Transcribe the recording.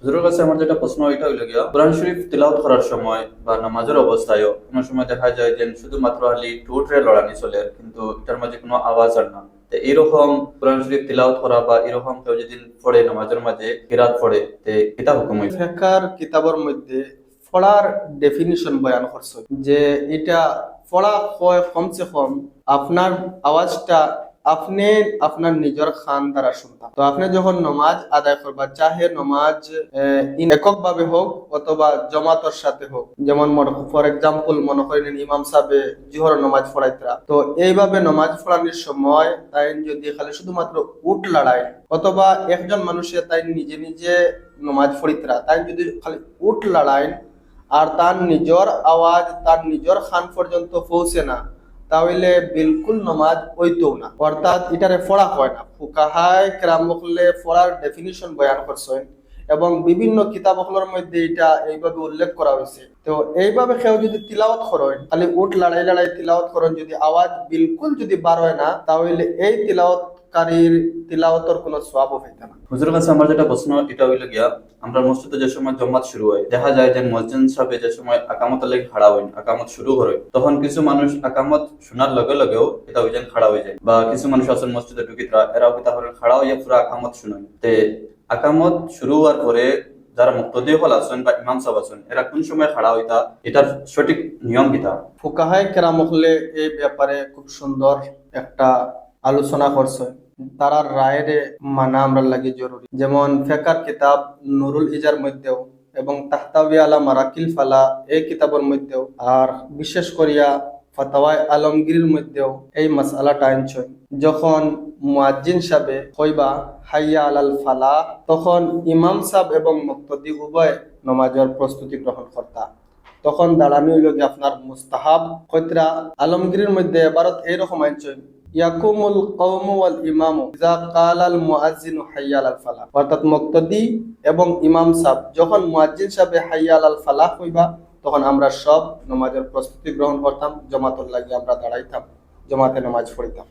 হুজুরের কাছে আমার যেটা প্রশ্ন এটা হইল গিয়া, কোরআন শরীফ তিলাওয়াত করার সময় বা নামাজের অবস্থায় কোনো সময় দেখা যায় যে শুধুমাত্র খালি ঠোঁটে লড়ানি চলে, কিন্তু এটার মাঝে কোনো আওয়াজ আর না। তো এরকম কোরআন শরীফ তিলাওয়াত করা বা এরকম কেউ যদি পড়ে নামাজের মাঝে কিরাত পড়ে, তে এটা হুকুম হইছে। ফিকহের কিতাবের মধ্যে পড়ার ডেফিনিশন বয়ান করছে যে এটা পড়া হয় কমসে কম আপনার আওয়াজটা আপনি আপনার নিজের খান দ্বারা শুনতাম। তো আপনি যখন নমাজ আদায় করবা, চাহে নমাজ একক ভাবে হোক অথবা জমাতের সাথে হোক, যেমন ফর এক্সাম্পল মনে করেন ইমাম সাহেব জোহর নমাজ পড়াইতরা, তো এইভাবে নমাজ পড়ানোর সময় তাই যদি খালি শুধুমাত্র উট লড়াই অথবা একজন মানুষের তাই নিজে নিজে নমাজ পড়িতরা, তাই যদি খালি উট লড়াই আর তার নিজের আওয়াজ তার নিজের খান পর্যন্ত পৌঁছে না, তাহলে বিলকুল নমাজ হইতো না, অর্থাৎ এটারে পড়া হয় না। ফুকাহায়ে কেরাম বললে পড়ার ডেফিনিশন বয়ান করছেন এবং বিভিন্ন কিতাবগুলোর মধ্যে এটা এইভাবে উল্লেখ করা হয়েছে। তো এইভাবে কেউ যদি তিলাওয়াত করেন, খালি উট লড়াই লড়াই তিলাওয়াত করেন, যদি আওয়াজ বিলকুল যদি বার হয় না, তাহলে এই তিলাওয়াতকারীর তিলাওয়াতের কোনো সওয়াব হইতে না। হুজুরের কাছে আমার যেটা প্রশ্ন এটা হইল গিয়া, আমরা মসজিদে যে সময় জমাত শুরু হয় দেখা যায় যে মুয়াজ্জিন সাহেব যে সময় আকামত লাগি খাড়া হইন, আকামত শুরু করে, তখন কিছু মানুষ আকামত শোনার লগে লগেও এটা হইছেন খাড়া হয়ে যায়, বা কিছু মানুষ আছেন মসজিদে ঢুকিতরা এরাও কিতা করেন খাড়া হইয়া পুরো আকামত শুনেন। তে আকামত শুরু হওয়ার পরে যারা মুক্তদি হল আছেন বা ইমাম সাহেব আছেন, এরা কোন সময় খাড়া হইতা, এটার সঠিক নিয়ম কিতা? ফুকাহায়ে কেরাম হলে এই ব্যাপারে খুব সুন্দর একটা আলোচনা করছে। তারার রায়ের মানা আমরা লাগি জরুরি। যেমন ফেকার কিতাব নুরুল ইজার মধ্যেও এবং তাহতাবি আলা মারাকিল ফালা এই কিতাবের মধ্যেও, আর বিশেষ করিয়া ফাতাওয়ায়ে আলমগীরের মধ্যেও এই মাসআলাটা আনছেন। যখন মুয়াজ্জিন সাহেবে কইবা হাইয়া আলাল ফালা, তখন ইমাম সাহেব এবং মুক্তদি উভয় নমাজের প্রস্তুতি গ্রহণ করতা, তখন দাঁড়ানো হইল কি আপনার মুস্তাহাব। কইতরা আলমগীরের মধ্যে এবারত এইরকম আনছেন, ইয়াকুমুল কওমু ওয়াল ইমামু ইযা ক্বালাল মুয়াজ্জিনু হাইয়া আলাল ফালাহ, অর্থাৎ মুক্তদি এবং ইমাম সাহেব যখন মুয়াজ্জিন সাহেব হাইয়া আলাল ফালাহ কইবা, তখন আমরা সব নামাজের প্রস্তুতি গ্রহণ করতাম, জামাতের লাগি আমরা দাঁড়াইতাম, জামাতে নামাজ পড়িতাম।